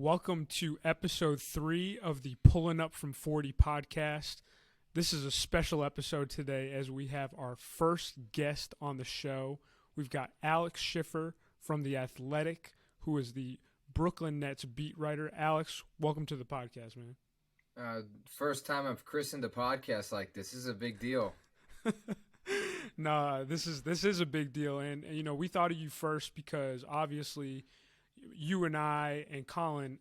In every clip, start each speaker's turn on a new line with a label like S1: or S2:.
S1: Welcome to episode 3 of the Pullin Up from 40 podcast. This is a special episode today as we have our first guest on the show. We've got Alex Schiffer from The Athletic, who is the Brooklyn Nets beat writer. Alex, welcome to the podcast, man.
S2: First time I've christened a podcast like this. This is a big deal.
S1: Nah, this is a big deal, and you know we thought of you first because obviously you and I and Colin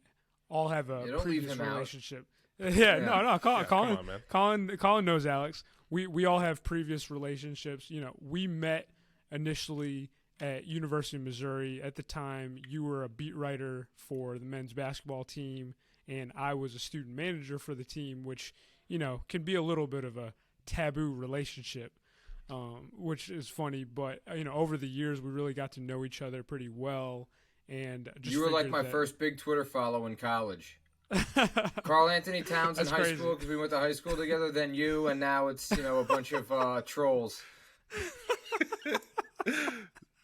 S1: all have a previous relationship. No, Colin knows Alex. We all have previous relationships. You know, we met initially at University of Missouri. At the time, you were a beat writer for the men's basketball team, and I was a student manager for the team, which, you know, can be a little bit of a taboo relationship, which is funny. But, you know, over the years, we really got to know each other pretty well. And just
S2: you were like my first big Twitter follow in college. Carl Anthony Towns in high school, because we went to high school together, then you, and now it's, you know, a bunch of trolls.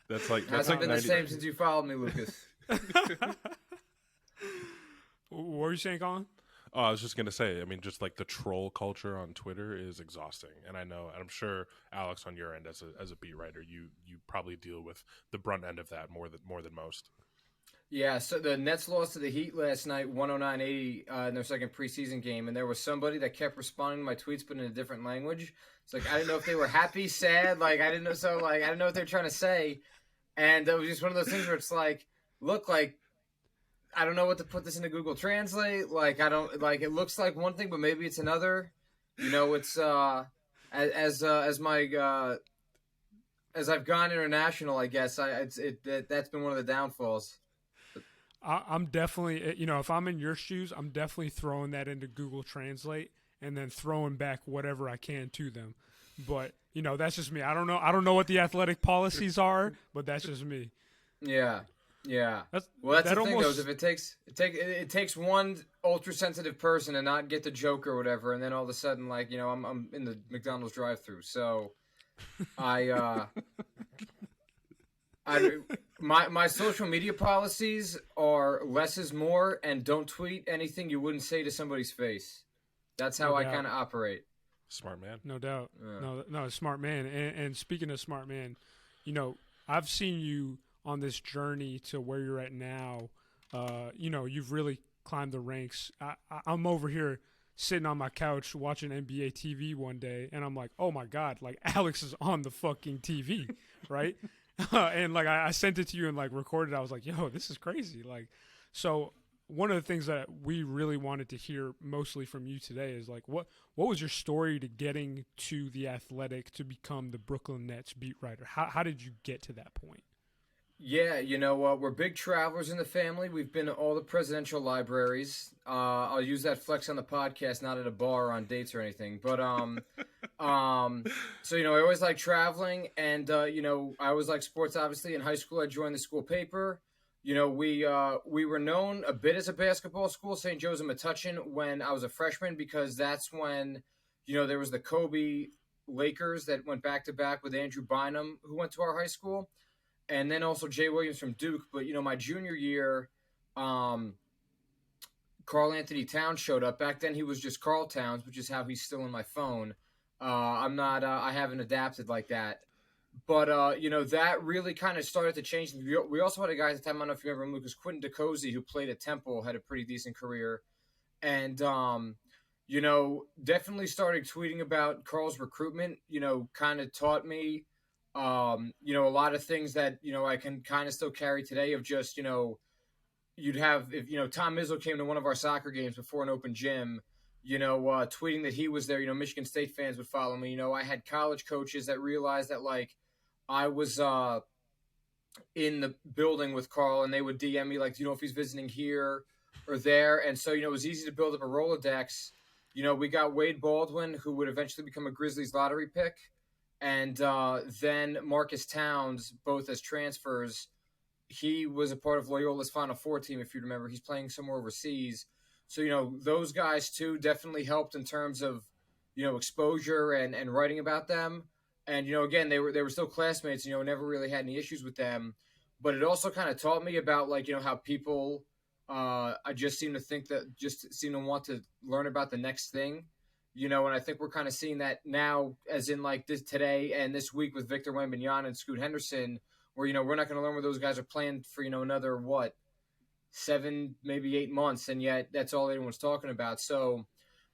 S3: That's like
S2: hasn't been the same since you followed me, Lucas.
S1: What were you saying, Colin?
S3: Oh, I was just gonna say, I mean, just like the troll culture on Twitter is exhausting, and I'm sure Alex, on your end as a beat writer, you probably deal with the brunt end of that more than most.
S2: Yeah, so the Nets lost to the Heat last night, 109-80 in their second preseason game, and there was somebody that kept responding to my tweets, but in a different language. It's like I didn't know if they were happy, sad, I didn't know what they were trying to say, and it was just one of those things where it's like, look, like, I don't know what to put this into Google Translate. Like, I don't like. It looks like one thing, but maybe it's another. You know, it's as I've gone international, I guess that's been one of the downfalls.
S1: I'm definitely, you know, if I'm in your shoes, I'm definitely throwing that into Google Translate and then throwing back whatever I can to them. But, you know, that's just me. I don't know what the athletic policies are, but that's just me.
S2: Yeah. That's the thing, though, is if it takes one ultra sensitive person to not get the joke or whatever, and then all of a sudden, like, you know, I'm in the McDonald's drive-thru. So my social media policies are less is more, and don't tweet anything you wouldn't say to somebody's face. That's how I kind of operate.
S3: Smart man.
S1: No doubt. Yeah. No, smart man. And speaking of smart man, you know, I've seen you on this journey to where you're at now. You know, you've really climbed the ranks. I'm over here sitting on my couch watching NBA TV one day, and I'm like, oh my God, like Alex is on the fucking TV, right? And like I sent it to you and like recorded it. I was like, yo, this is crazy. Like, so one of the things that we really wanted to hear mostly from you today is like, what was your story to getting to The Athletic to become the Brooklyn Nets beat writer? How did you get to that point?
S2: Yeah, you know, we're big travelers in the family. We've been to all the presidential libraries. I'll use that flex on the podcast, not at a bar or on dates or anything. But so, you know, I always like traveling, and you know, I always like sports. Obviously, in high school, I joined the school paper. You know, we were known a bit as a basketball school, St. Joe's and Metuchen, when I was a freshman, because that's when, you know, there was the Kobe Lakers that went back to back with Andrew Bynum, who went to our high school. And then also Jay Williams from Duke. But, you know, my junior year, Carl Anthony Towns showed up. Back then he was just Carl Towns, which is how he's still in my phone. I haven't adapted like that. But, you know, that really kind of started to change. We also had a guy at the time, I don't know if you remember him, Lucas, Quentin DeCozy, who played at Temple, had a pretty decent career. And, you know, definitely started tweeting about Carl's recruitment, you know, kind of taught me, you know, a lot of things that, you know, I can kind of still carry today of just, you know, you'd have, if, you know, Tom Izzo came to one of our soccer games before an open gym, you know, tweeting that he was there, you know, Michigan State fans would follow me. You know, I had college coaches that realized that, like, I was in the building with Carl, and they would DM me, like, do you know if he's visiting here or there? And so, you know, it was easy to build up a Rolodex. You know, we got Wade Baldwin, who would eventually become a Grizzlies lottery pick. And then Marcus Towns, both as transfers. He was a part of Loyola's Final Four team, if you remember. He's playing somewhere overseas. So, you know, those guys, too, definitely helped in terms of, you know, exposure and writing about them. And, you know, again, they were still classmates, you know, never really had any issues with them. But it also kind of taught me about, like, you know, how people I just seem to think that just seem to want to learn about the next thing, and I think we're kind of seeing that now, as in like this today and this week with Victor Wembanyama and Scoot Henderson, where we're not going to learn where those guys are playing for another 7, maybe 8 months, and yet that's all anyone's talking about. So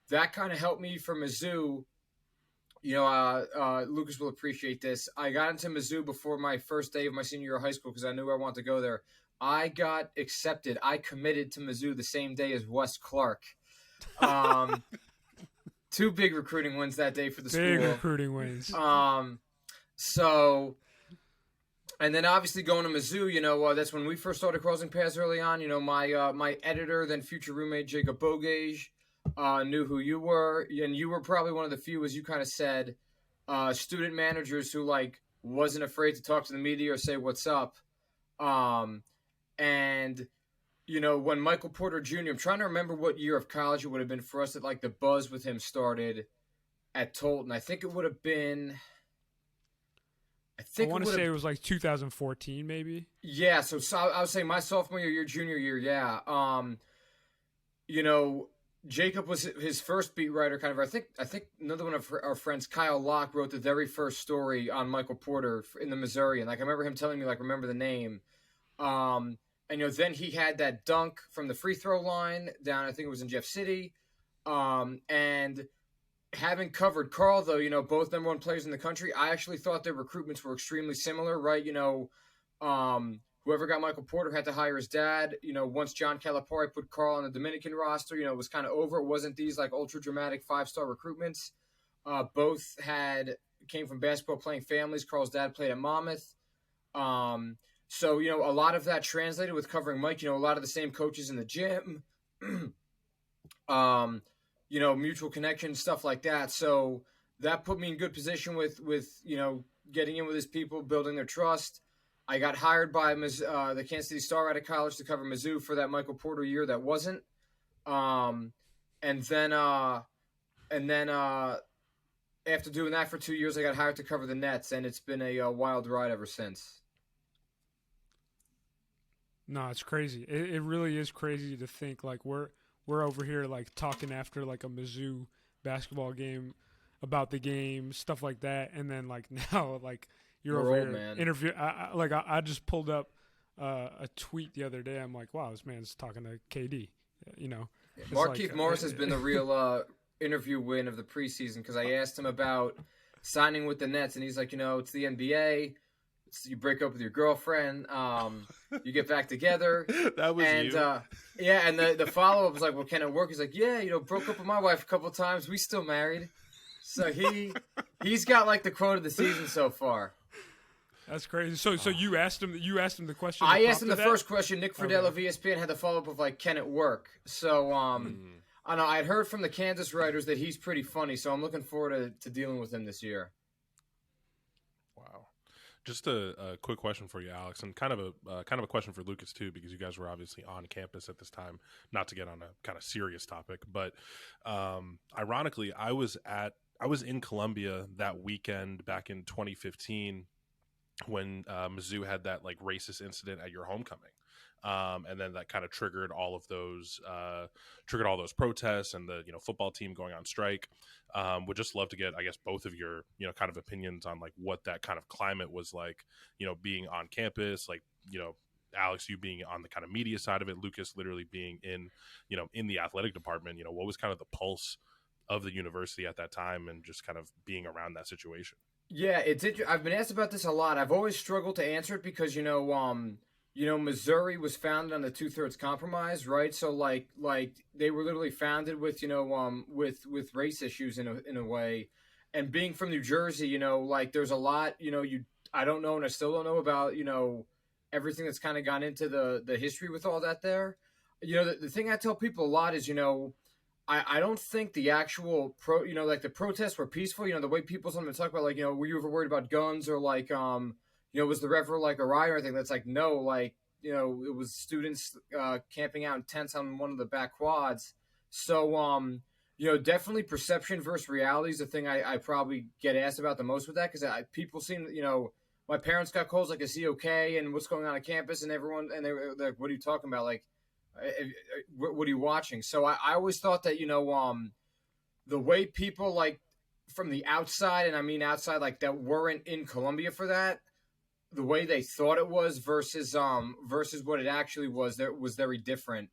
S2: that kind of helped me for Mizzou. Lucas will appreciate this. I got into Mizzou before my first day of my senior year of high school because I knew I wanted to go there. I got accepted. I committed to Mizzou the same day as Wes Clark. 2 big recruiting wins that day for the school.
S1: Big recruiting wins.
S2: So, and then obviously going to Mizzou, that's when we first started crossing paths early on. My editor, then future roommate, Jacob Bogage, knew who you were. And you were probably one of the few, as you kind of said, student managers who, wasn't afraid to talk to the media or say what's up. And when Michael Porter Jr., I'm trying to remember what year of college it would have been for us that the buzz with him started at Tolton. I think it would have been.
S1: I want to say it was 2014, maybe.
S2: Yeah, so I would say my sophomore year, your junior year, yeah. Jacob was his first beat writer, kind of. I think another one of our friends, Kyle Locke, wrote the very first story on Michael Porter in the Missouri, and I remember him telling me remember the name. And then he had that dunk from the free throw line down, I think it was in Jeff City. And having covered Carl, though, both number 1 players in the country, I actually thought their recruitments were extremely similar, right? Whoever got Michael Porter had to hire his dad. Once John Calipari put Carl on the Dominican roster, it was kind of over. It wasn't these ultra dramatic 5-star recruitments. Both came from basketball playing families. Carl's dad played at Monmouth. So, a lot of that translated with covering Mike, a lot of the same coaches in the gym, mutual connection, stuff like that. So that put me in good position with getting in with his people, building their trust. I got hired by the Kansas City Star out of college to cover Mizzou for that Michael Porter year that wasn't. And then after doing that for 2 years, I got hired to cover the Nets, and it's been a wild ride ever since.
S1: No, it's crazy. It really is crazy to think we're over here talking after a Mizzou basketball game about the game, stuff like that, and then now you're over here interview. I just pulled up a tweet the other day. I'm like, wow, this man's talking to KD.
S2: Markieff Morris has been the real interview win of the preseason because I asked him about signing with the Nets, and he's like, it's the NBA. You break up with your girlfriend, you get back together.
S3: That was you.
S2: Yeah, and the follow-up was well, can it work? He's like, yeah, broke up with my wife a couple of times. We still married. So he's got the quote of the season so far.
S1: That's crazy. So you asked him the question.
S2: I asked him the first question. Nick Friedel of ESPN had the follow-up of can it work? So I don't know. I'd heard from the Kansas writers that he's pretty funny, so I'm looking forward to dealing with him this year.
S3: Just a quick question for you, Alex, and kind of a question for Lucas too, because you guys were obviously on campus at this time. Not to get on a kind of serious topic, but ironically, I was in Columbia that weekend back in 2015 when Mizzou had that racist incident at your homecoming. And then that kind of triggered all those protests and the football team going on strike. Would just love to get, I guess, both of your kind of opinions on what that kind of climate was being on campus, Alex, you being on the kind of media side of it, Lucas literally being in the athletic department. What was kind of the pulse of the university at that time and just kind of being around that situation?
S2: Yeah, I've been asked about this a lot. I've always struggled to answer it because Missouri was founded on the 2/3 compromise, right? So they were literally founded with with race issues in a way, and being from New Jersey, there's a lot I don't know and I still don't know about everything that's kind of gone into the history with all that there. The thing I tell people a lot is I don't think the actual the protests were peaceful. The way people sometimes talk about were you ever worried about guns or was the ever a riot or anything? That's no, it was students camping out in tents on one of the back quads. So, definitely perception versus reality is the thing I probably get asked about the most with that because people seem, my parents got calls is he okay? And what's going on campus? And everyone, and they're like, what are you talking about? What are you watching? So I always thought that, the way people like from the outside, and I mean outside, like that weren't in Columbia for that, the way they thought it was versus what it actually was, that was very different.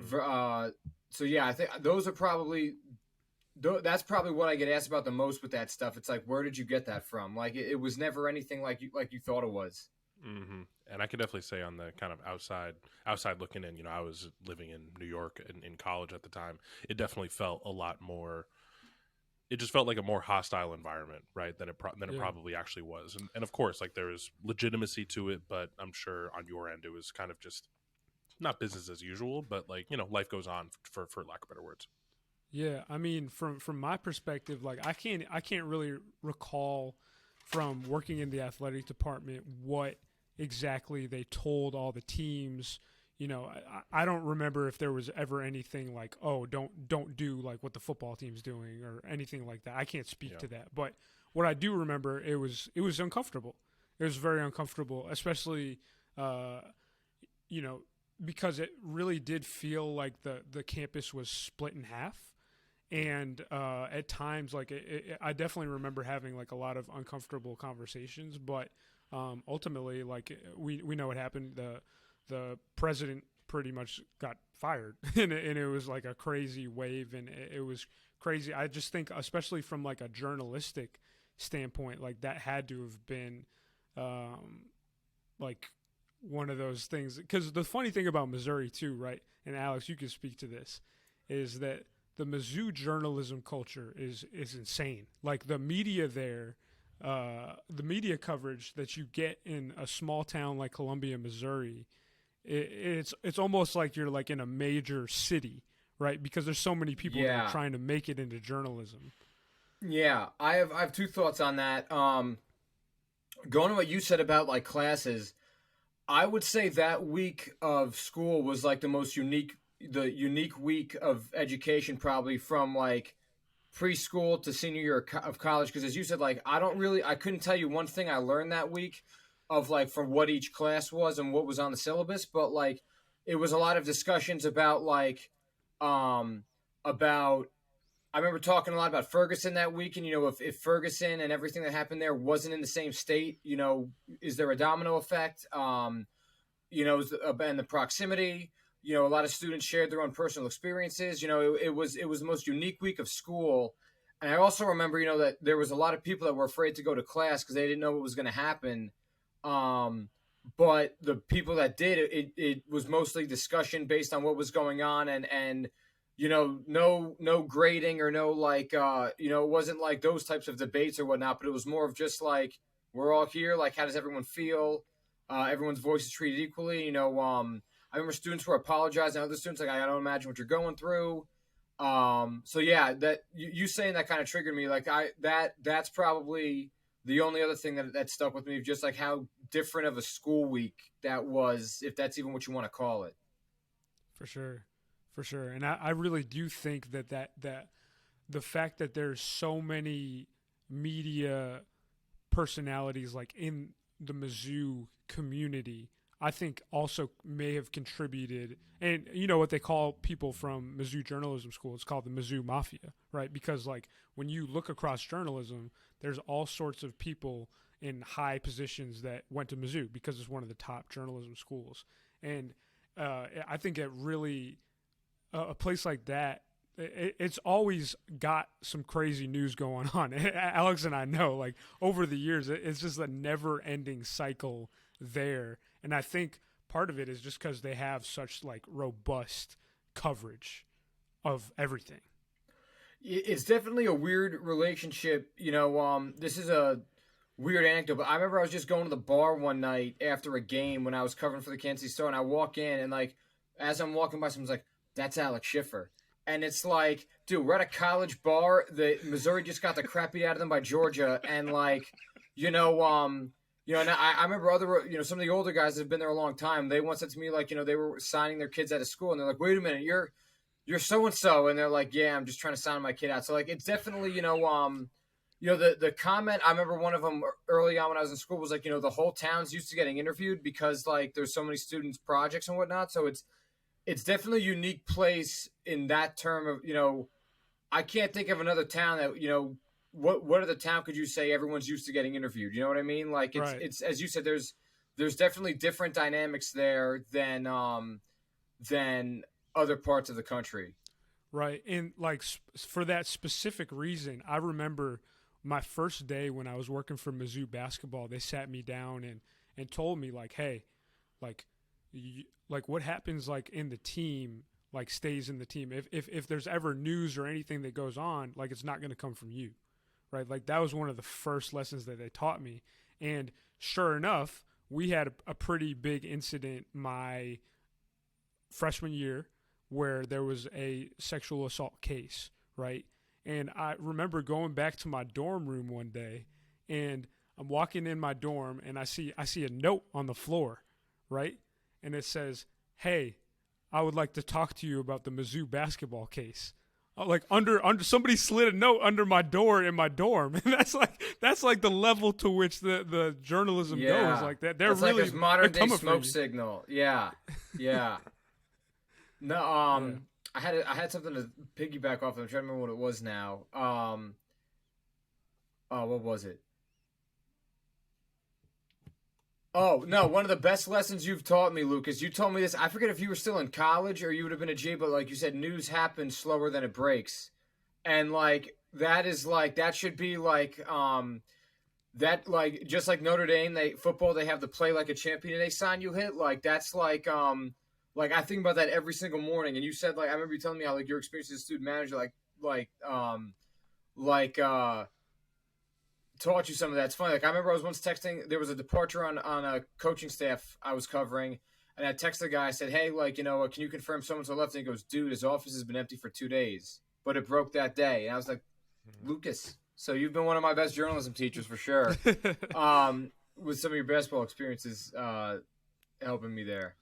S2: So yeah, I think those are probably that's probably what I get asked about the most with that stuff. It's like, where did you get that from? Like it was never anything like you thought it was.
S3: Mm-hmm. And I could definitely say on the kind of outside looking in, I was living in New York in college at the time. It definitely felt a lot more. It just felt like a more hostile environment, right? Than it probably actually was. And of course, like there was legitimacy to it, but I'm sure on your end it was kind of just not business as usual, but like, life goes on for lack of better words.
S1: Yeah, I mean, from my perspective, like I can't really recall from working in the athletic department what exactly they told all the teams. I don't remember if there was ever anything like, oh, don't do like what the football team's doing or anything like that. I can't speak to that. But what I do remember, it was uncomfortable. It was very uncomfortable, especially, because it really did feel like the campus was split in half. And at times, like I definitely remember having like a lot of uncomfortable conversations, but ultimately, like we know what happened. The president pretty much got fired, and it was like a crazy wave, and it was crazy. I just think, especially from like a journalistic standpoint, like that had to have been like one of those things. Because the funny thing about Missouri too, right? And Alex, you can speak to this, is that the Mizzou journalism culture is insane. Like the media there, the media coverage that you get in a small town like Columbia, Missouri, it's almost like you're like in a major city, right? Because there's so many people that are trying to make it into journalism.
S2: Yeah, I have two thoughts on that. Going to what you said about like classes, I would say that week of school was like the unique week of education, probably from like preschool to senior year of college. Because as you said, like I couldn't tell you one thing I learned that week of like from what each class was and what was on the syllabus, but like it was a lot of discussions about like about I remember talking a lot about Ferguson that week, and if Ferguson and everything that happened there wasn't in the same state, is there a domino effect? And the proximity. A lot of students shared their own personal experiences. It was the most unique week of school. And I also remember, that there was a lot of people that were afraid to go to class because they didn't know what was going to happen. But the people that did, it was mostly discussion based on what was going on, and no grading or no like, it wasn't like those types of debates or whatnot, but it was more of just like, we're all here. Like, how does everyone feel? Everyone's voice is treated equally. I remember students were apologizing to other students, like, I don't imagine what you're going through. So yeah, that you saying that kind of triggered me. Like that's probably the only other thing that stuck with me, just like how different of a school week that was, if that's even what you want to call it.
S1: For sure. And I really do think that the fact that there's so many media personalities like in the Mizzou community, I think also may have contributed. And what they call people from Mizzou journalism school, it's called the Mizzou Mafia, right? Because like when you look across journalism, there's all sorts of people in high positions that went to Mizzou because it's one of the top journalism schools. And I think it really, a place like that, it's always got some crazy news going on. Alex and I know, like over the years, it's just a never-ending cycle there. And I think part of it is just because they have such like robust coverage of everything.
S2: It's definitely a weird relationship. This is a weird anecdote, but I remember I was just going to the bar one night after a game when I was covering for the Kansas City Star, and I walk in, and like as I'm walking by, someone's like, "That's Alex Schiffer." And it's like, dude, we're at a college bar. The Missouri just got the crap beat out of them by Georgia, and like, and I remember some of the older guys that have been there a long time. They once said to me, like, they were signing their kids out of school, and they're like, "Wait a minute, you're so and so," and they're like, "Yeah, I'm just trying to sign my kid out." So like, it's definitely, the comment. I remember one of them early on when I was in school was like, the whole town's used to getting interviewed because like there's so many students' projects and whatnot. So it's definitely a unique place in that term of, I can't think of another town that, what other town could you say everyone's used to getting interviewed? You know what I mean? Like it's as you said, there's definitely different dynamics there than other parts of the country.
S1: Right. And like for that specific reason, I remember my first day when I was working for Mizzou basketball, they sat me down and told me like, hey, like what happens like in the team like stays in the team. If there's ever news or anything that goes on, like it's not going to come from you. Right? Like that was one of the first lessons that they taught me. And sure enough, we had a pretty big incident my freshman year where there was a sexual assault case, right? And I remember going back to my dorm room one day, and I'm walking in my dorm, and I see a note on the floor, right? And it says, "Hey, I would like to talk to you about the Mizzou basketball case." Like under somebody slid a note under my door in my dorm, and that's like the level to which the journalism goes. Like that, they're
S2: that's
S1: really
S2: like a modern day smoke signal. Yeah. No, I had something to piggyback off of. I'm trying to remember what it was now. What was it? Oh, no, one of the best lessons you've taught me, Lucas. You told me this. I forget if you were still in college or you would have been a G, but like you said, news happens slower than it breaks. And like that should be like that, like just like Notre Dame, they have the play like a champion and they sign you hit. Like that's like I think about that every single morning. And you said like I remember you telling me how like your experience as a student manager taught you some of that. It's funny. Like I remember I was once texting. There was a departure on a coaching staff I was covering, and I texted the guy. I said, "Hey, like can you confirm someone's left?" And he goes, "Dude, his office has been empty for 2 days, but it broke that day." And I was like, "Lucas, so you've been one of my best journalism teachers for sure." With some of your basketball experiences, helping me there.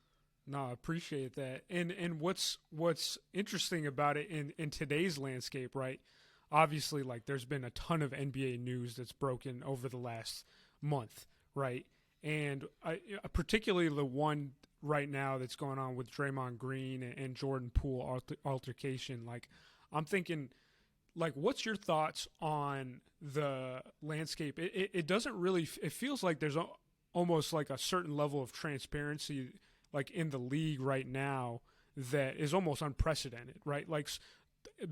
S1: No, I appreciate that. And what's interesting about it in today's landscape, right? Obviously, like there's been a ton of NBA news that's broken over the last month, right? And particularly the one right now that's going on with Draymond Green and Jordan Poole altercation. Like, I'm thinking, like, what's your thoughts on the landscape? It doesn't really. It feels like there's almost like a certain level of transparency, like in the league right now, that is almost unprecedented, right? Like.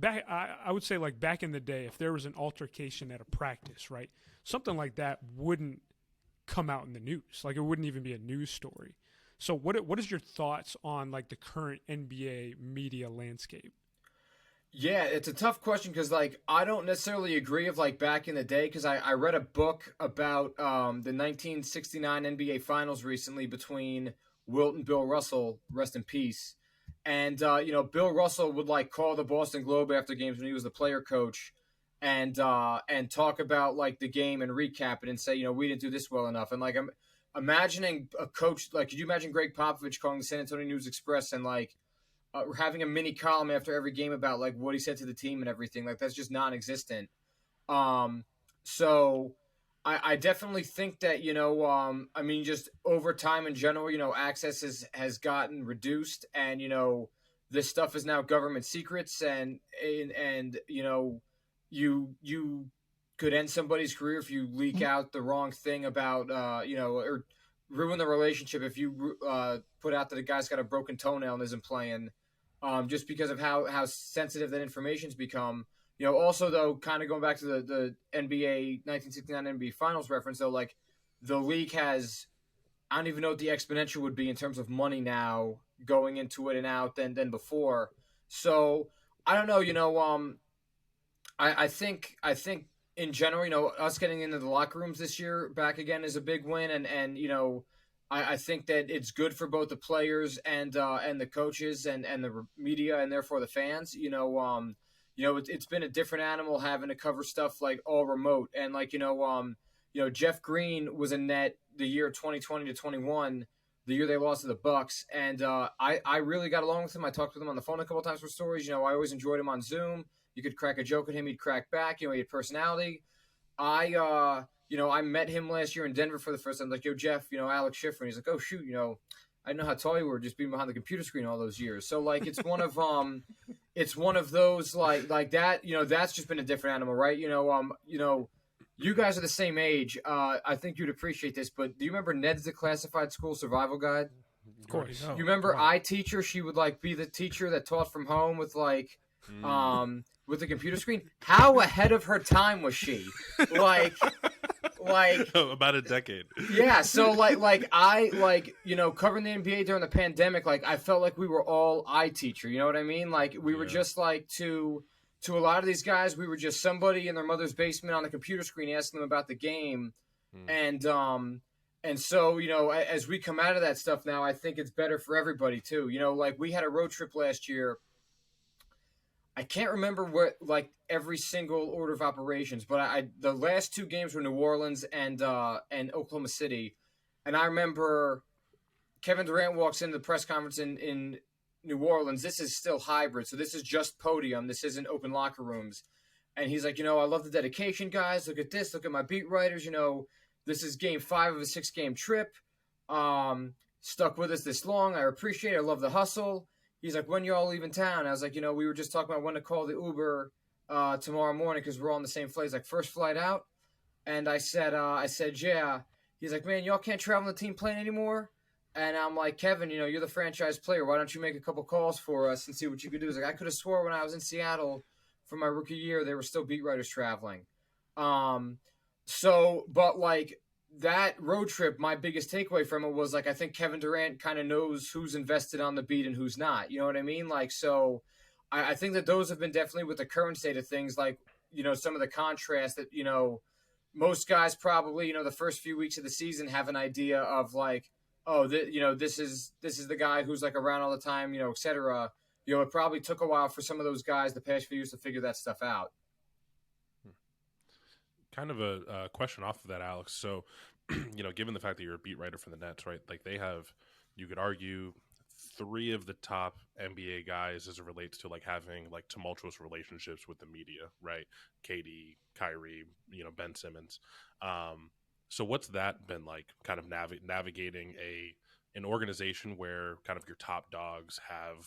S1: I would say like back in the day, if there was an altercation at a practice, right, something like that wouldn't come out in the news. Like it wouldn't even be a news story. So what is your thoughts on like the current NBA media landscape?
S2: Yeah, it's a tough question because like I don't necessarily agree of like back in the day because I read a book about the 1969 NBA Finals recently between Wilt and Bill Russell, rest in peace. And, Bill Russell would like call the Boston Globe after games when he was the player coach and talk about like the game and recap it and say, we didn't do this well enough. And like, I'm imagining a coach, like, could you imagine Greg Popovich calling the San Antonio News Express and like having a mini column after every game about like what he said to the team and everything? Like, that's just non-existent. So I definitely think that, just over time in general, access has gotten reduced and, this stuff is now government secrets and you could end somebody's career if you leak out the wrong thing about, or ruin the relationship if you put out that a guy's got a broken toenail and isn't playing just because of how sensitive that information's become. Also, though, kind of going back to the NBA 1969 NBA Finals reference, though, like the league has, I don't even know what the exponential would be in terms of money now going into it and out than before. So I don't know. I think in general, us getting into the locker rooms this year back again is a big win, and I think that it's good for both the players and the coaches and the media and therefore the fans. It's been a different animal having to cover stuff like all remote. And like, Jeff Green was a net the year 2020 to 21, the year they lost to the Bucks. And I really got along with him. I talked with him on the phone a couple of times for stories. I always enjoyed him on Zoom. You could crack a joke at him. He'd crack back. He had personality. I met him last year in Denver for the first time. Like, yo, Jeff, Alex Schiffer. And he's like, oh, shoot, I didn't know how tall you were just being behind the computer screen all those years. So like it's one of those like that, that's just been a different animal, right? You guys are the same age. I think you'd appreciate this, but do you remember Ned's Declassified School Survival Guide?
S1: Of course.
S2: You remember iTeacher? She would like be the teacher that taught from home with like with the computer screen. How ahead of her time was she? Like
S3: about a decade.
S2: Yeah, so I covering the NBA during the pandemic, like I felt like we were all iTeacher, you know what I mean? Like we were just like to a lot of these guys, we were just somebody in their mother's basement on the computer screen asking them about the game. And so, as we come out of that stuff now, I think it's better for everybody too. Like we had a road trip last year. I can't remember what every single order of operations, but the last two games were New Orleans and Oklahoma City, and I remember Kevin Durant walks into the press conference in New Orleans. This is still hybrid, so this is just podium. This isn't open locker rooms, and he's like, I love the dedication, guys. Look at this. Look at my beat writers. This is game 5 of a 6-game trip. Stuck with us this long. I appreciate it. I love the hustle. He's like, when you all leaving town? I was like, we were just talking about when to call the Uber tomorrow morning because we're all on the same flight. He's like, first flight out? And I said, yeah. He's like, man, y'all can't travel on the team plane anymore? And I'm like, Kevin, you're the franchise player. Why don't you make a couple calls for us and see what you could do? He's like, I could have swore when I was in Seattle for my rookie year, there were still beat writers traveling. That road trip, my biggest takeaway from it was I think Kevin Durant kind of knows who's invested on the beat and who's not. You know what I mean? So I think that those have been definitely with the current state of things, some of the contrast that, most guys probably, the first few weeks of the season have an idea of this is the guy who's around all the time, et cetera. It probably took a while for some of those guys the past few years to figure that stuff out.
S3: Kind of a question off of that, Alex. So, given the fact that you're a beat writer for the Nets, right? They have, you could argue, 3 of the top NBA guys as it relates to having tumultuous relationships with the media, right? KD, Kyrie, Ben Simmons. So what's that been like? Kind of navigating an organization where kind of your top dogs have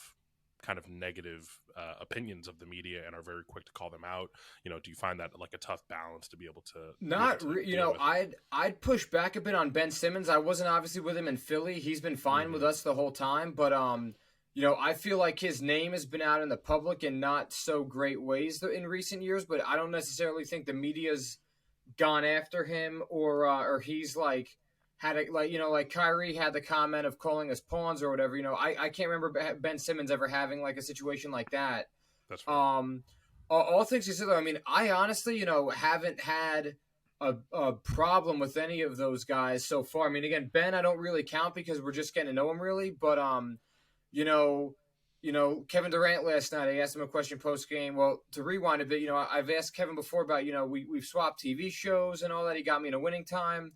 S3: kind of negative opinions of the media and are very quick to call them out. Do you find that a tough balance to be able to
S2: I'd push back a bit on Ben Simmons. I wasn't obviously with him in Philly. He's been fine with us the whole time, but I feel like his name has been out in the public in not so great ways in recent years, but I don't necessarily think the media's gone after him or he's had Kyrie had the comment of calling us pawns or whatever. I can't remember Ben Simmons ever having a situation like that.
S3: That's right.
S2: All things considered, I honestly, haven't had a problem with any of those guys so far. Again, Ben, I don't really count because we're just getting to know him really, but Kevin Durant last night, I asked him a question post game. Well, to rewind a bit, I've asked Kevin before about, we've swapped TV shows and all that. He got me in a winning time.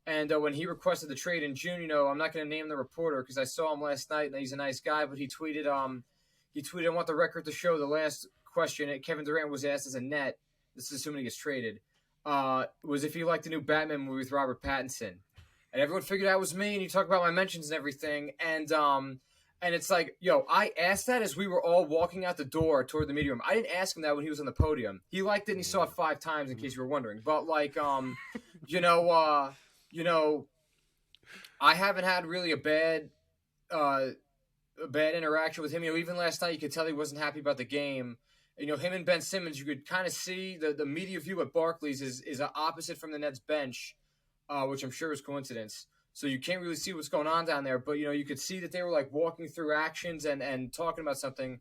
S2: And when he requested the trade in June, I'm not going to name the reporter because I saw him last night and he's a nice guy, but he tweeted, I want the record to show the last question that Kevin Durant was asked as a Net, this is assuming he gets traded, was if he liked the new Batman movie with Robert Pattinson. And everyone figured out it was me, and you talk about my mentions and everything. And it's I asked that as we were all walking out the door toward the media room. I didn't ask him that when he was on the podium. He liked it and he saw it 5 times in case you were wondering. But I haven't had really a bad interaction with him. Even last night, you could tell he wasn't happy about the game. Him and Ben Simmons, you could kind of see the media view at Barclays is opposite from the Nets bench, which I'm sure is coincidence. So you can't really see what's going on down there. But, you could see that they were walking through actions and talking about something.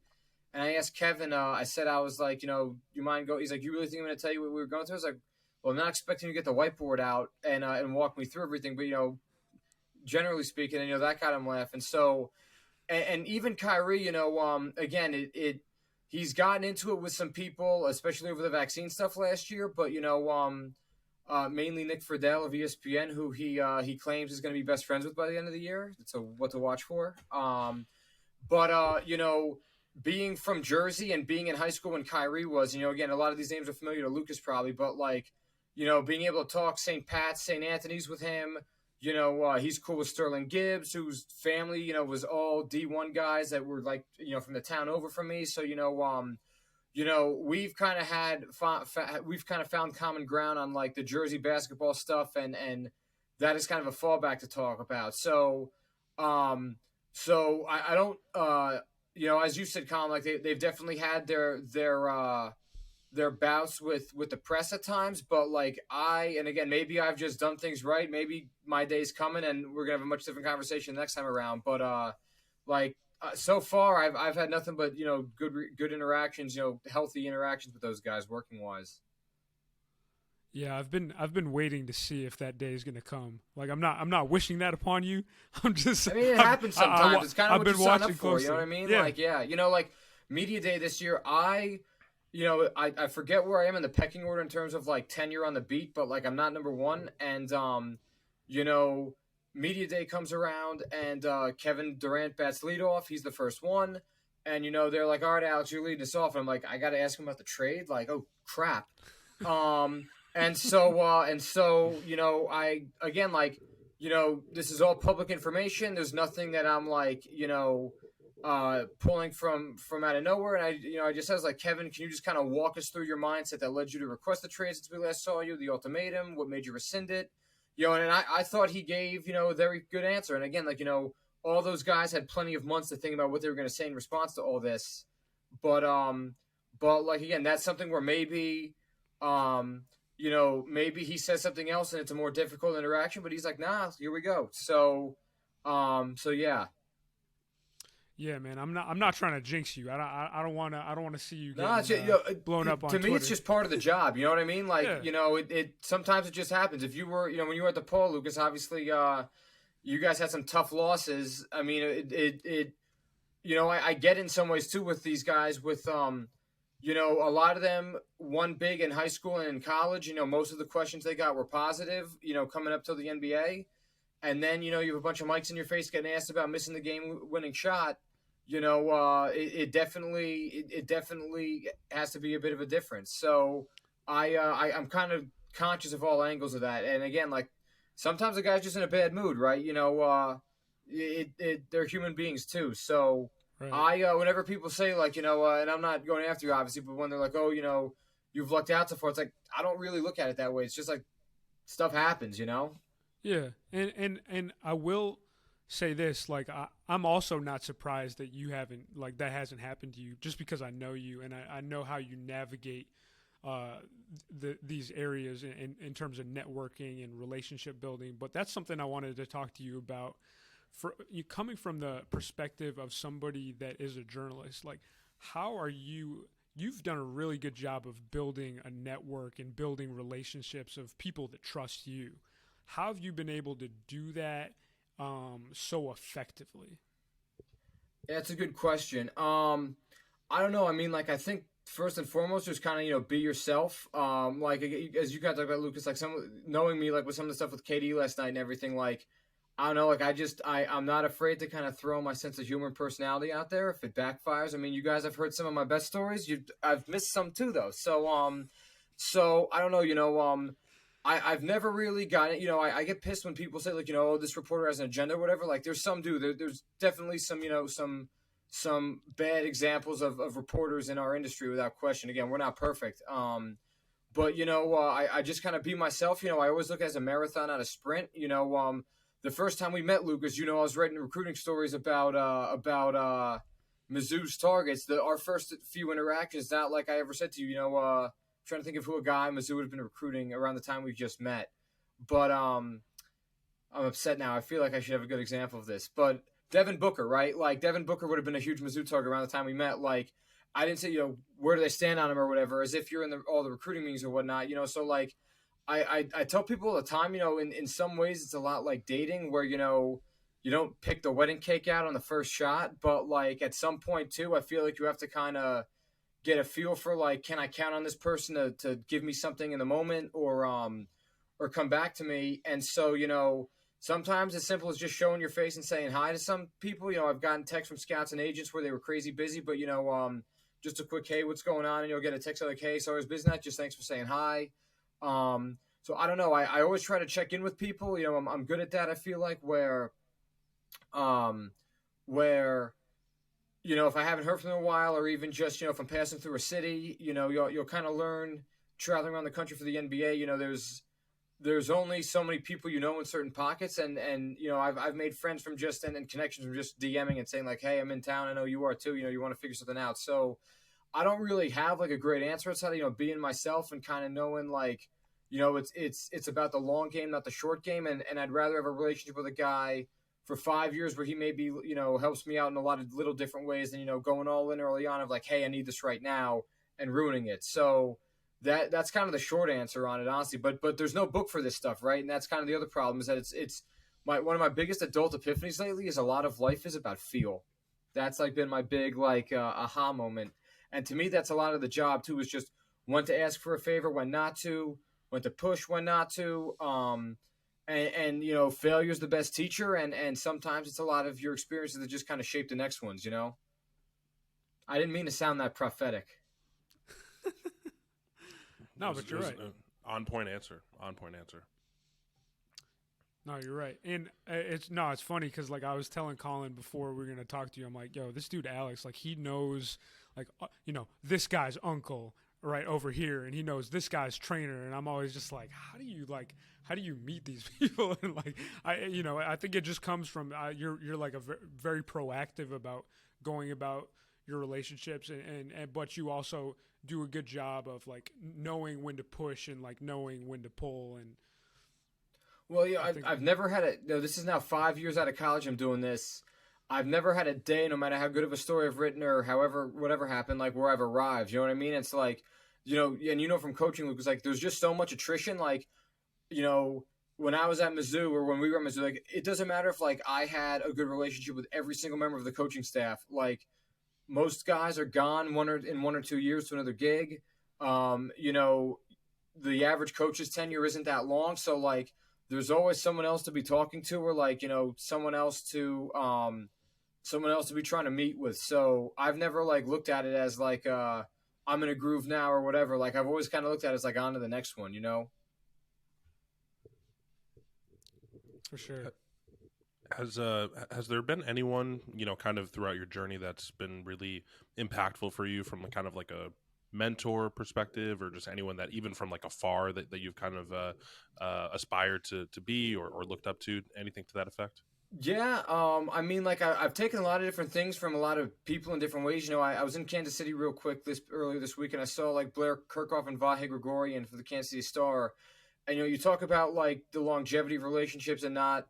S2: And I asked Kevin, I was like, you mind go? He's like, you really think I'm going to tell you what we were going through? I was like, well, I'm not expecting you to get the whiteboard out and walk me through everything, but generally speaking, that got him laughing. So, and even Kyrie, again, he's gotten into it with some people, especially over the vaccine stuff last year. But mainly Nick Friedel of ESPN, who he claims is going to be best friends with by the end of the year. So what to watch for. Being from Jersey and being in high school when Kyrie was, again, a lot of these names are familiar to Lucas probably, but being able to talk St. Pat's, St. Anthony's with him, he's cool with Sterling Gibbs, whose family, was all D1 guys that were like, from the town over from me. So, we've kind of found common ground on like the Jersey basketball stuff, and that is kind of a fallback to talk about. So, I don't, as you said, Colin, like they've definitely had their bouts with the press at times, but like and again, maybe I've just done things right. Maybe my day's coming and we're gonna have a much different conversation next time around. But so far I've had nothing but, good interactions, healthy interactions with those guys working wise.
S1: Yeah, I've been waiting to see if that day is gonna come. Like I'm not wishing that upon you. I mean,
S2: it happens sometimes. It's kind of what you sign up for.
S1: Closely.
S2: You know what I mean?
S1: Yeah.
S2: Like media day this year, I forget where I am in the pecking order in terms of like tenure on the beat, but like I'm not number one. And media day comes around and Kevin Durant bats leadoff. He's the first one, and they're like, "All right, Alex, you're leading us off." And I'm like, I got to ask him about the trade. Like, oh crap. And so I again, like, this is all public information. There's nothing that I'm like, pulling from out of nowhere. And I just says like, Kevin, can you just kind of walk us through your mindset that led you to request the trade since we last saw you, the ultimatum, what made you rescind it? And I thought he gave, a very good answer. And again, like, all those guys had plenty of months to think about what they were going to say in response to all this. But like, again, that's something where maybe, maybe he says something else and it's a more difficult interaction, but he's like, nah, here we go. So yeah.
S1: Yeah, man, I'm not trying to jinx you. I don't want to see you getting, blown up on
S2: Twitter. To me, it's just part of the job. You know what I mean? Like,
S1: yeah.
S2: It sometimes it just happens. If you were, when you were at the Paul, Lucas, obviously, you guys had some tough losses. I mean, I get in some ways too with these guys with, a lot of them won big in high school and in college. Most of the questions they got were positive, coming up to the NBA. And then, you have a bunch of mics in your face getting asked about missing the game-winning shot. It definitely has to be a bit of a difference. So I'm kind of conscious of all angles of that. And again, like sometimes the guy's just in a bad mood, right? They're human beings too. So right. Whenever people say like, and I'm not going after you obviously, but when they're like, oh, you've lucked out so far, it's like, I don't really look at it that way. It's just like stuff happens,
S1: Yeah, and I will say this, like I'm also not surprised that you haven't, like that hasn't happened to you, just because I know you and I know how you navigate these areas in terms of networking and relationship building. But that's something I wanted to talk to you about. For you coming from the perspective of somebody that is a journalist, like how are you? You've done a really good job of building a network and building relationships of people that trust you. How have you been able to do that so effectively?
S2: Yeah, that's a good question. I don't know. I mean, like, I think first and foremost, just kind of, be yourself. Like, as you guys talk about, Lucas, like knowing me, like with some of the stuff with KD last night and everything, like, I don't know, like I'm not afraid to kind of throw my sense of humor and personality out there if it backfires. I mean, you guys have heard some of my best stories. I've missed some too, though. So I don't know, I've never really gotten it. I get pissed when people say like, oh, this reporter has an agenda or whatever. Like there's some there's definitely some bad examples of reporters in our industry without question. Again, we're not perfect. But I just kind of be myself. I always look as a marathon, not a sprint. The first time we met, Lucas, I was writing recruiting stories about Mizzou's targets. Our first few interactions, not like I ever said to you, trying to think of who a guy Mizzou would have been recruiting around the time we just met. But I'm upset now. I feel like I should have a good example of this. But Devin Booker, right? Like Devin Booker would have been a huge Mizzou target around the time we met. Like I didn't say, where do they stand on him or whatever, as if you're in all the recruiting meetings or whatnot. So like I tell people all the time, in some ways it's a lot like dating where, you don't pick the wedding cake out on the first shot. But like at some point too, I feel like you have to kind of get a feel for like, can I count on this person to give me something in the moment or come back to me? And so, sometimes as simple as just showing your face and saying hi to some people. I've gotten texts from scouts and agents where they were crazy busy, but just a quick, hey, what's going on? And you'll get a text like, hey, so I was busy tonight, just thanks for saying hi. So I don't know. I always try to check in with people. You know, I'm good at that. I feel like where you know, if I haven't heard from them in a while, or even just, you know, if I'm passing through a city, you know, you'll kind of learn traveling around the country for the NBA. You know, there's only so many people you know in certain pockets, and you know, I've made friends from just and connections from just DMing and saying like, hey, I'm in town. I know you are too. You know, you want to figure something out. So I don't really have like a great answer outside of, you know, being myself and kind of knowing like, you know, it's about the long game, not the short game, and I'd rather have a relationship with a guy for 5 years where he maybe, you know, helps me out in a lot of little different ways than, you know, going all in early on of like, hey, I need this right now and ruining it. So that's kind of the short answer on it, honestly. But there's no book for this stuff, right? And that's kind of the other problem is that it's one of my biggest adult epiphanies lately is a lot of life is about feel. That's like been my big like aha moment. And to me, that's a lot of the job too, is just when to ask for a favor, when not to, when to push, when not to. And you know, failure is the best teacher, and sometimes it's a lot of your experiences that just kind of shape the next ones. You know, I didn't mean to sound that prophetic.
S1: No, but you're right.
S3: On point answer. On point answer.
S1: No, you're right, and it's funny because like I was telling Colin before we were gonna talk to you, I'm like, yo, this dude Alex, like he knows, like you know, this guy's uncle right over here, and he knows this guy's trainer, and I'm always just like, how do you meet these people? And like I think it just comes from you're like a very proactive about going about your relationships, and but you also do a good job of like knowing when to push and like knowing when to pull. And
S2: well, yeah, I've never had this is now 5 years out of college I'm doing this. I've never had a day, no matter how good of a story I've written or whatever happened, like where I've arrived. You know what I mean? It's like, you know, and you know from coaching, Luke, it's like there's just so much attrition. Like, you know, when I was at Mizzou or when we were at Mizzou, like it doesn't matter if like I had a good relationship with every single member of the coaching staff. Like most guys are gone in 1 or 2 years to another gig. You know, the average coach's tenure isn't that long, so like there's always someone else to be talking to, or like, you know, someone else to be trying to meet with. So I've never like looked at it as like I'm in a groove now or whatever. Like I've always kind of looked at it as like on to the next one, you know?
S1: For sure.
S3: Has there been anyone, you know, kind of throughout your journey that's been really impactful for you from kind of like a mentor perspective, or just anyone that even from like afar that you've kind of aspired to be or looked up to, anything to that effect?
S2: Yeah, I mean, like I've taken a lot of different things from a lot of people in different ways. You know, I was in Kansas City real quick earlier this week, and I saw like Blair Kirkhoff and Vahe Gregorian for the Kansas City Star. And you know, you talk about like the longevity of relationships and not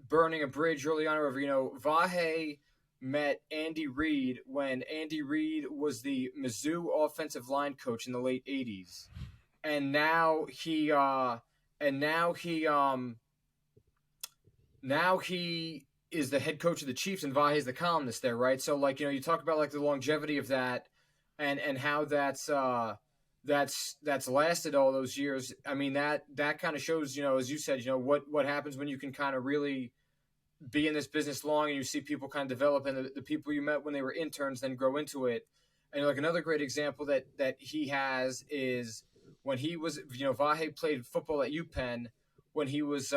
S2: burning a bridge early on. Or you know, Vahe met Andy Reid when Andy Reid was the Mizzou offensive line coach in the late '80s, and now he is the head coach of the Chiefs, and Vahe is the columnist there, right? So, like, you know, you talk about like the longevity of that, and how that's lasted all those years. I mean, that kind of shows, you know, as you said, you know, what happens when you can kind of really be in this business long, and you see people kind of develop, and the people you met when they were interns then grow into it. And like another great example that he has is when he was, you know, Vahe played football at UPenn. When he was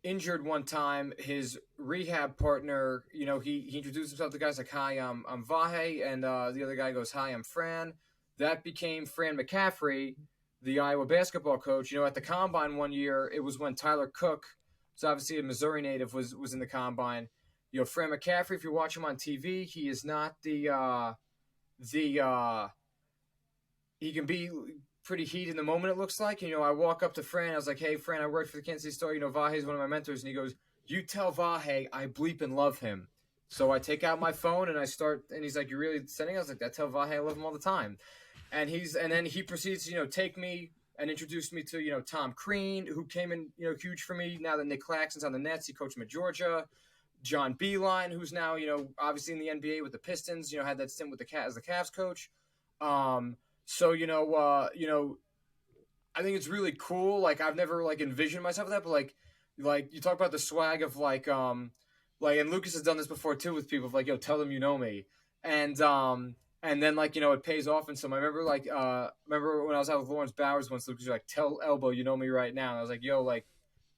S2: injured one time, his rehab partner, you know, he introduced himself to the guys like, hi, I'm Vahe, and the other guy goes, hi, I'm Fran. That became Fran McCaffrey, the Iowa basketball coach. You know, at the Combine one year, it was when Tyler Cook, who's obviously a Missouri native, was in the Combine. You know, Fran McCaffrey, if you watch him on TV, he is not he can be pretty heated in the moment, it looks like. You know, I walk up to Fran, I was like, hey, Fran, I work for the Kansas City Star. You know, Vahe's one of my mentors. And he goes, you tell Vahe I bleep and love him. So I take out my phone and I start, and he's like, you really sending? I was like, I tell Vahe I love him all the time. And then he proceeds to, you know, take me and introduce me to, you know, Tom Crean, who came in, you know, huge for me. Now that Nick Claxton's on the Nets, he coached him at Georgia. John Beilein, who's now, you know, obviously in the NBA with the Pistons, you know, had that stint with the as the Cavs coach. So, you know, I think it's really cool. Like, I've never like envisioned myself with that, but like you talk about the swag of like, and Lucas has done this before too with people, of like, yo, tell them you know me. And And then, like, it pays off in some. I remember, like, remember when I was out with Lawrence Bowers once, Lucas was like, tell Elbow, you know me right now. And I was like, yo, like,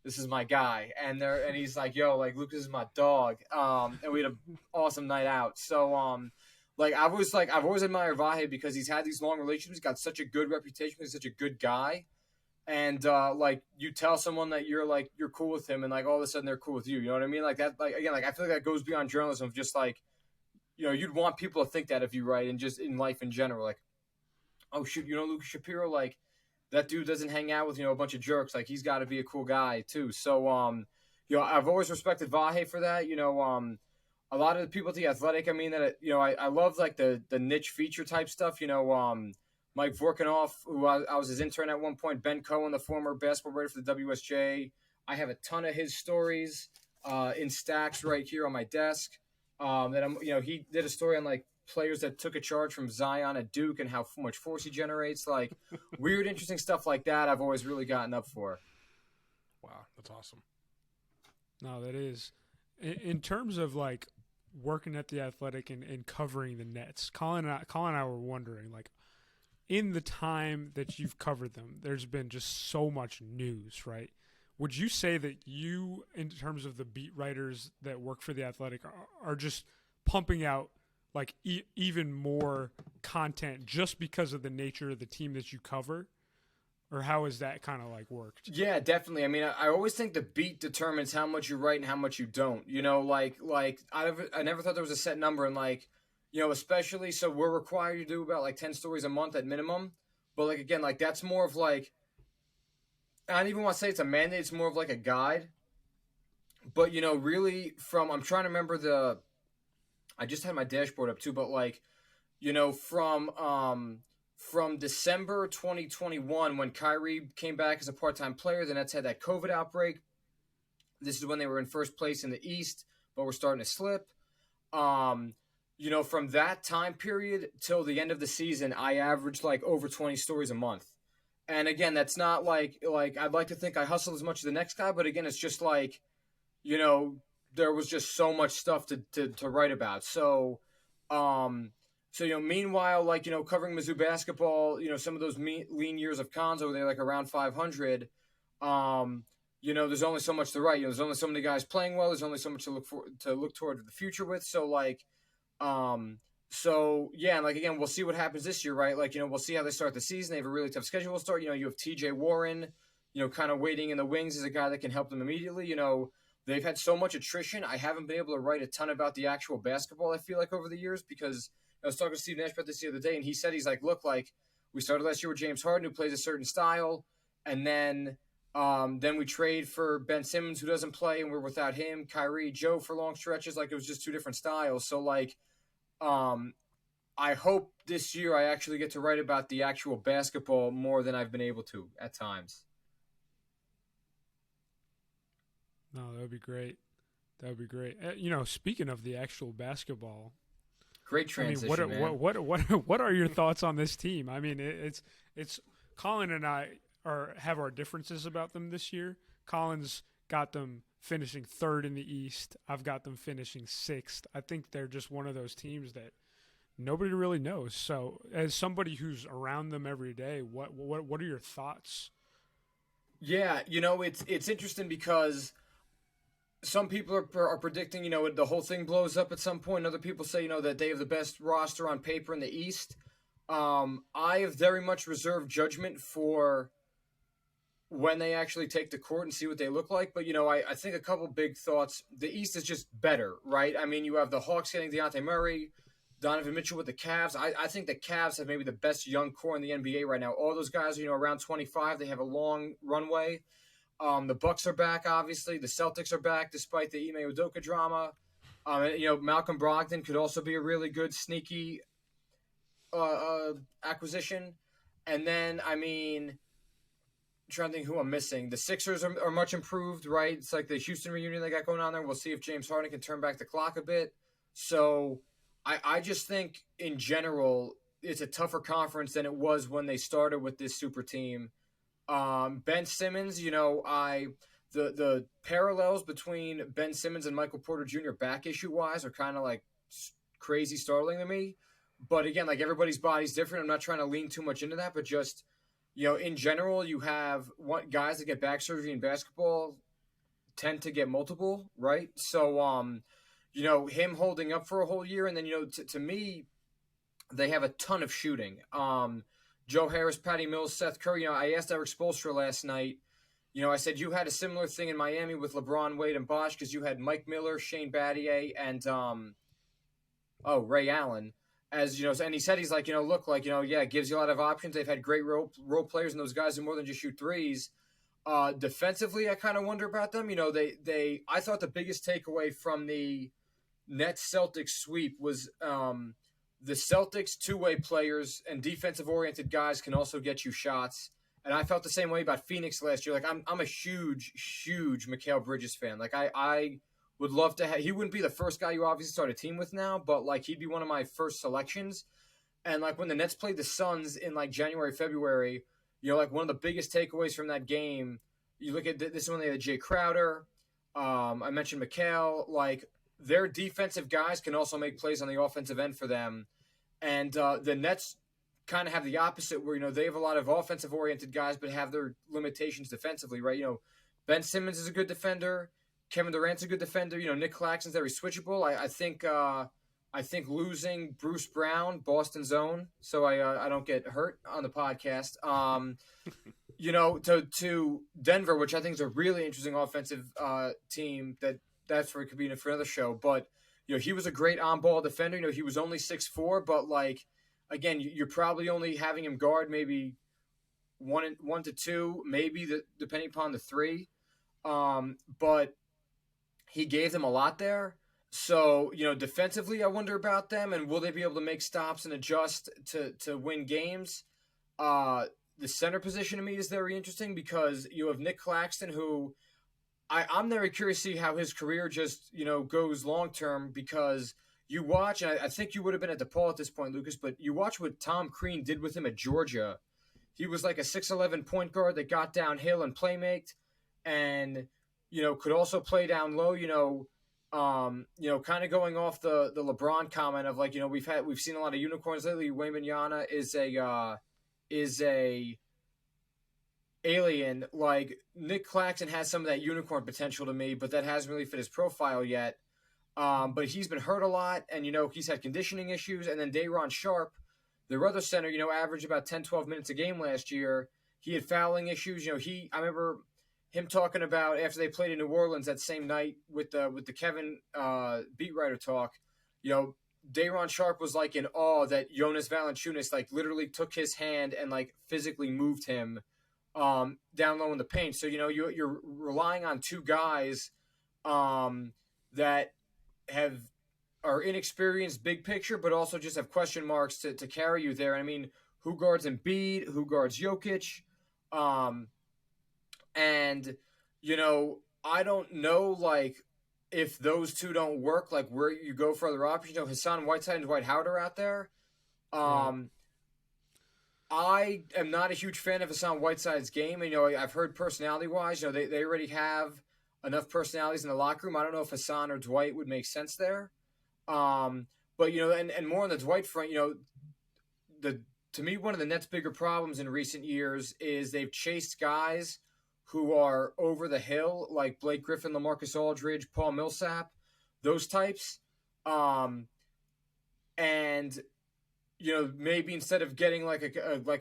S2: this is my guy. And he's like, yo, like, Lucas is my dog. And we had an awesome night out. So, I've always admired Vahe because he's had these long relationships. He's got such a good reputation. He's such a good guy. And, you tell someone that you're cool with him and, like, all of a sudden they're cool with you. You know what I mean? Like, that, like, again, like, I feel like that goes beyond journalism of just, like, you'd want people to think that of you, right? And just in life in general, like, oh, shoot, Lucas Shapiro, like, that dude doesn't hang out with, a bunch of jerks. Like, he's got to be a cool guy, too. So, I've always respected Vahe for that. A lot of the people at The Athletic, I mean, that, I love, like, the niche feature type stuff. Mike Vorkanoff, who I was his intern at one point, Ben Cohen, the former basketball writer for the WSJ. I have a ton of his stories in stacks right here on my desk. He did a story on, like, players that took a charge from Zion at Duke and how much force he generates. Like, weird, interesting stuff like that I've always really gotten up for.
S3: Wow, that's awesome.
S1: No, that is. In terms of, like, working at The Athletic and covering the Nets, Colin and I were wondering, like, in the time that you've covered them, there's been just so much news, right? Would you say that you, in terms of the beat writers that work for The Athletic, are just pumping out, like, even more content just because of the nature of the team that you cover? Or how has that kind of, like, worked?
S2: Yeah, definitely. I mean, I always think the beat determines how much you write and how much you don't. I never thought there was a set number, and, like, especially, so we're required to do about, like, 10 stories a month at minimum. But, like, again, like, that's more of, like, I don't even want to say it's a mandate. It's more of like a guide. But, really I'm trying to remember I just had my dashboard up too, but, like, from December 2021, when Kyrie came back as a part-time player, the Nets had that COVID outbreak. This is when they were in first place in the East, but we're starting to slip. From that time period till the end of the season, I averaged, like, over 20 stories a month. And again, that's not like I'd like to think I hustle as much as the next guy, but again, it's just like, there was just so much stuff to write about. So, meanwhile, like, covering Mizzou basketball, some of those lean years of Cons over there, like around 500, there's only so much to write. There's only so many guys playing well. There's only so much to look toward the future with. So, like, and, like, again, we'll see what happens this year, right? Like, we'll see how they start the season. They have a really tough schedule to start. You have TJ Warren, kind of waiting in the wings as a guy that can help them immediately. They've had so much attrition. I haven't been able to write a ton about the actual basketball, I feel like, over the years, because I was talking to Steve Nash about this the other day, and he said, he's like, look, like, we started last year with James Harden, who plays a certain style, and then we trade for Ben Simmons, who doesn't play, and we're without him, Kyrie, Joe for long stretches. Like, it was just two different styles. So, like, I hope this year I actually get to write about the actual basketball more than I've been able to at times.
S1: No, that would be great. That would be great. Speaking of the actual basketball,
S2: great transition.
S1: I mean, what are your thoughts on this team? I mean, it's Colin and I have our differences about them this year. Colin's got them finishing third in the East. I've got them finishing sixth. I think they're just one of those teams that nobody really knows. So, as somebody who's around them every day, what are your thoughts?
S2: Yeah, it's interesting because some people are predicting, the whole thing blows up at some point. Other people say, that they have the best roster on paper in the East. I have very much reserved judgment for when they actually take the court and see what they look like. But, I think a couple big thoughts. The East is just better, right? I mean, you have the Hawks getting Dejounte Murray, Donovan Mitchell with the Cavs. I think the Cavs have maybe the best young core in the NBA right now. All those guys are, around 25. They have a long runway. The Bucks are back, obviously. The Celtics are back, despite the Ime Udoka drama. Malcolm Brogdon could also be a really good, sneaky acquisition. And then, I mean, I'm trying to think who I'm missing. The Sixers are much improved, right? It's like the Houston reunion they got going on there. We'll see if James Harden can turn back the clock a bit. So I just think, in general, it's a tougher conference than it was when they started with this super team. Ben Simmons, the parallels between Ben Simmons and Michael Porter Jr. back issue wise are kind of like crazy startling to me. But again, like everybody's body's different. I'm not trying to lean too much into that, but just, in general, you have guys that get back surgery in basketball tend to get multiple, right? So, him holding up for a whole year, and then, to me, they have a ton of shooting. Joe Harris, Patty Mills, Seth Curry. I asked Eric Spoelstra last night. I said you had a similar thing in Miami with LeBron, Wade, and Bosh because you had Mike Miller, Shane Battier, and Ray Allen. As and he said he's like, look, like, it gives you a lot of options. They've had great role players, and those guys are more than just shoot threes. Defensively, I kind of wonder about them. I thought the biggest takeaway from the Nets Celtics sweep was the Celtics two-way players and defensive-oriented guys can also get you shots. And I felt the same way about Phoenix last year. Like I'm a huge Mikal Bridges fan. Like I would love to have. He wouldn't be the first guy you obviously start a team with now, but like he'd be one of my first selections. And like when the Nets played the Suns in like January, February, like one of the biggest takeaways from that game. You look at this one, they had Jay Crowder. I mentioned Mikal. Like their defensive guys can also make plays on the offensive end for them. And the Nets kind of have the opposite where, they have a lot of offensive oriented guys, but have their limitations defensively, right? Ben Simmons is a good defender. Kevin Durant's a good defender. Nick Claxton's very switchable. I think losing Bruce Brown, Boston's own, so I don't get hurt on the podcast. To Denver, which I think is a really interesting offensive team. That's where it could be for another show. But he was a great on-ball defender. He was only 6'4", but like again, you're probably only having him guard maybe one to two, maybe depending upon the three. But he gave them a lot there. So, defensively, I wonder about them, and will they be able to make stops and adjust to win games? The center position to me is very interesting because you have Nick Claxton, who I'm very curious to see how his career just, goes long-term because you watch, and I think you would have been at DePaul at this point, Lucas, but you watch what Tom Crean did with him at Georgia. He was like a 6'11" point guard that got downhill and playmaked and, could also play down low, kind of going off the LeBron comment of like, we've seen a lot of unicorns lately. Wembanyama is a alien. Like Nick Claxton has some of that unicorn potential to me, but that hasn't really fit his profile yet. But he's been hurt a lot and, he's had conditioning issues. And then Day'Ron Sharp, their other center, averaged about 10, 12 minutes a game last year. He had fouling issues. I remember him talking about after they played in New Orleans that same night with the Kevin beat writer talk, Day'Ron Sharp was like in awe that Jonas Valanciunas like literally took his hand and like physically moved him down low in the paint. So, you're relying on two guys that are inexperienced big picture, but also just have question marks to carry you there. I mean, who guards Embiid? Who guards Jokic? And, I don't know, like, if those two don't work, like, where you go for other options. Hassan Whiteside and Dwight Howard are out there. I am not a huge fan of Hassan Whiteside's game. And, I've heard personality-wise, they already have enough personalities in the locker room. I don't know if Hassan or Dwight would make sense there. But, and more on the Dwight front, to me, one of the Nets' bigger problems in recent years is they've chased guys who are over the hill, like Blake Griffin, LaMarcus Aldridge, Paul Millsap, those types. And, maybe instead of getting like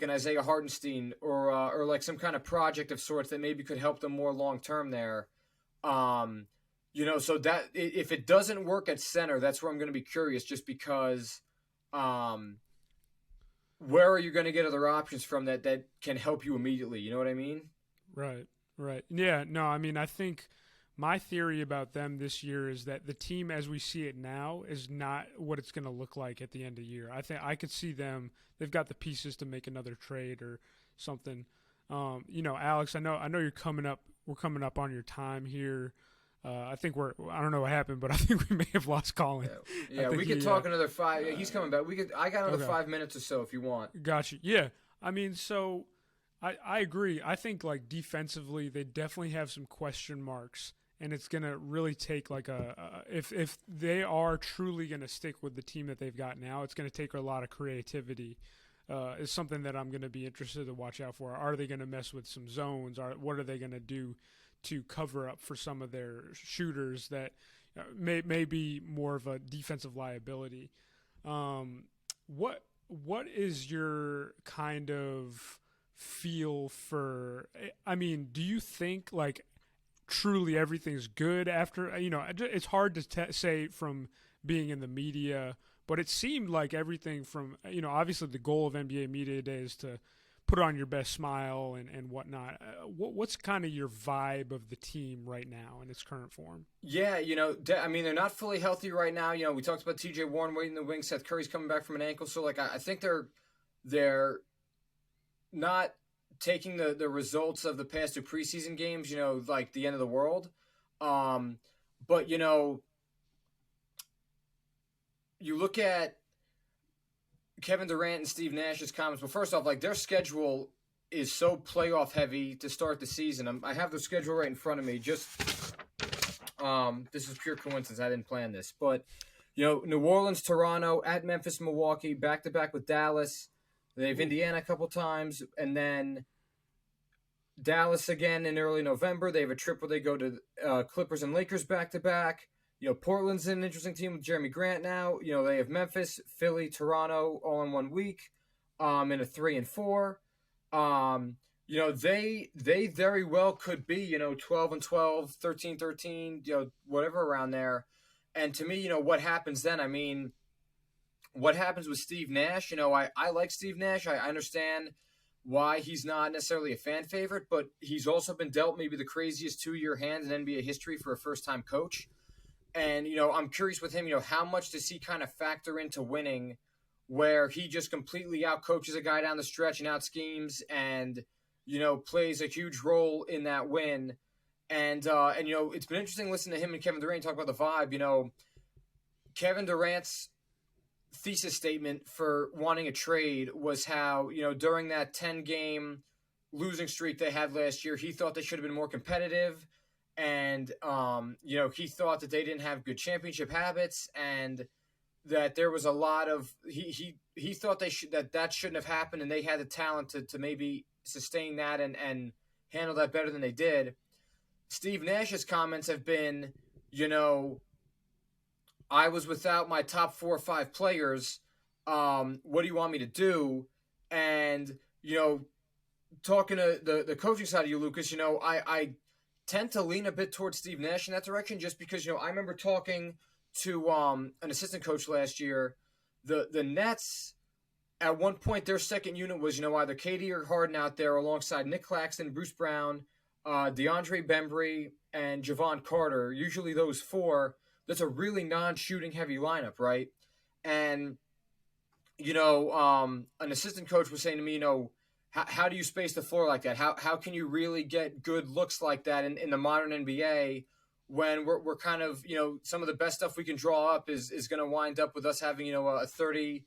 S2: an Isaiah Hartenstein or like some kind of project of sorts that maybe could help them more long-term there. So that if it doesn't work at center, that's where I'm going to be curious just because where are you going to get other options from that can help you immediately? You know what I mean?
S1: Right. Yeah, no, I mean, I think my theory about them this year is that the team as we see it now is not what it's going to look like at the end of the year. I think I could see them, they've got the pieces to make another trade or something. Alex, I know you're coming up, we're coming up on your time here. I think I don't know what happened, but I think we may have lost Colin.
S2: Yeah, we could talk another 5. He's coming back. I got another 5 minutes or so if you want.
S1: Gotcha. Yeah. I mean, I agree. I think like defensively, they definitely have some question marks. and it's going to really take like if they are truly going to stick with the team that they've got now, it's going to take a lot of creativity. Is something that I'm going to be interested to watch out for. Are they going to mess with some zones? What are they going to do to cover up for some of their shooters that may be more of a defensive liability? What is your kind of feel for? I mean, do you think like truly everything's good after? It's hard to say from being in the media. But it seemed like everything from, obviously the goal of NBA Media Day is to put on your best smile and whatnot. What's kind of your vibe of the team right now in its current form?
S2: Yeah, I mean, they're not fully healthy right now. We talked about TJ Warren waiting in the wing. Seth Curry's coming back from an ankle. So, like, I think they're not taking the results of the past 2 preseason games, like the end of the world. But, you look at Kevin Durant and Steve Nash's comments. But first off, like their schedule is so playoff heavy to start the season. I have the schedule right in front of me. Just this is pure coincidence. I didn't plan this, but New Orleans, Toronto, at Memphis, Milwaukee, back to back with Dallas. They have Indiana a couple times, and then Dallas again in early November. They have a trip where they go to Clippers and Lakers back to back. Portland's an interesting team with Jeremy Grant now. They have Memphis, Philly, Toronto all in 1 week, in a 3 and 4. They very well could be, 12 and 12, 13, 13, whatever around there. And to me, what happens then? I mean, what happens with Steve Nash? I like Steve Nash. I understand why he's not necessarily a fan favorite, but he's also been dealt maybe the craziest 2-year hand in NBA history for a first-time coach. And, I'm curious with him, how much does he kind of factor into winning where he just completely outcoaches a guy down the stretch and out-schemes and, plays a huge role in that win. And it's been interesting listening to him and Kevin Durant talk about the vibe. Kevin Durant's thesis statement for wanting a trade was how, during that 10-game losing streak they had last year, he thought they should have been more competitive. And, he thought that they didn't have good championship habits and that there was a lot of, he thought that shouldn't have happened and they had the talent to maybe sustain that and handle that better than they did. Steve Nash's comments have been, I was without my top 4 or 5 players. What do you want me to do? And, talking to the coaching side of you, Lucas, I tend to lean a bit towards Steve Nash in that direction just because, I remember talking to an assistant coach last year. The Nets, at one point, their second unit was, either KD or Harden out there alongside Nick Claxton, Bruce Brown, DeAndre Bembry, and Javon Carter. Usually those 4, that's a really non-shooting heavy lineup, right? And, an assistant coach was saying to me, how do you space the floor like that? How can you really get good looks like that in the modern NBA when we're kind of, some of the best stuff we can draw up is going to wind up with us having, a 30%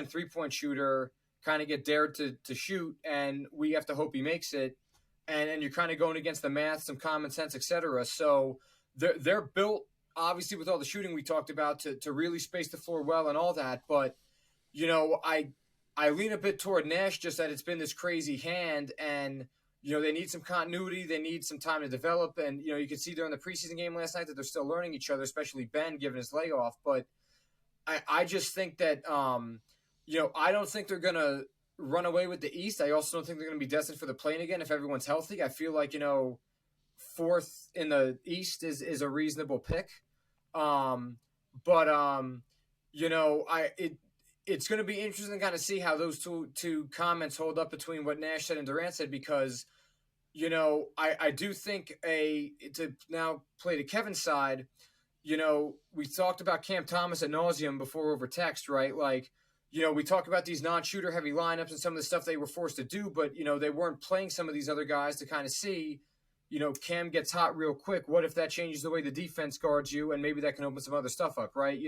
S2: three-point shooter kind of get dared to shoot, and we have to hope he makes it. And you're kind of going against the math, some common sense, etc. So they're built, obviously, with all the shooting we talked about to really space the floor well and all that. But, I lean a bit toward Nash, just that it's been this crazy hand and, they need some continuity. They need some time to develop. And, you could see during the preseason game last night that they're still learning each other, especially Ben given his layoff. But I just think that, I don't think they're going to run away with the East. I also don't think they're going to be destined for the play-in again if everyone's healthy. I feel like, 4th in the East is a reasonable pick. It's going to be interesting to kind of see how those two comments hold up between what Nash said and Durant said because, I do think to now play to Kevin's side, we talked about Cam Thomas ad nauseum before over text, right? Like, we talk about these non-shooter heavy lineups and some of the stuff they were forced to do, but, they weren't playing some of these other guys to kind of see, Cam gets hot real quick. What if that changes the way the defense guards you and maybe that can open some other stuff up, right?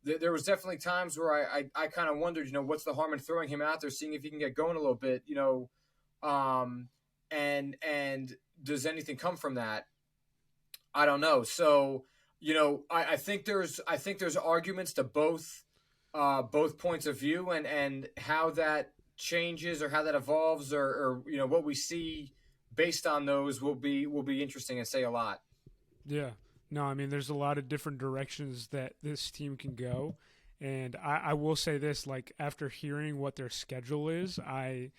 S2: There was definitely times where I kind of wondered, what's the harm in throwing him out there, seeing if he can get going a little bit, and does anything come from that? I don't know. So, I think there's arguments to both points of view, and how that changes or how that evolves, or what we see based on those will be interesting and say a lot.
S1: Yeah. No, I mean, there's a lot of different directions that this team can go. And I will say this, like, after hearing what their schedule is, I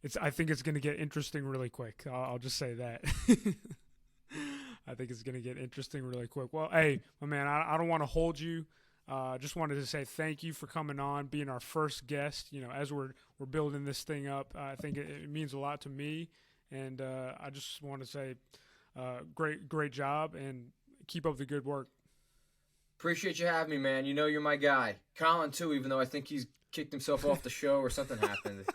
S1: think it's going to get interesting really quick. I'll just say that. I think it's going to get interesting really quick. Well, hey, my man, I don't want to hold you. Just wanted to say thank you for coming on, being our first guest. As we're building this thing up, I think it means a lot to me. And I just want to say great job, and keep up the good work.
S2: Appreciate you having me, man. You're my guy. Colin, too, even though I think he's kicked himself off the show or something happened.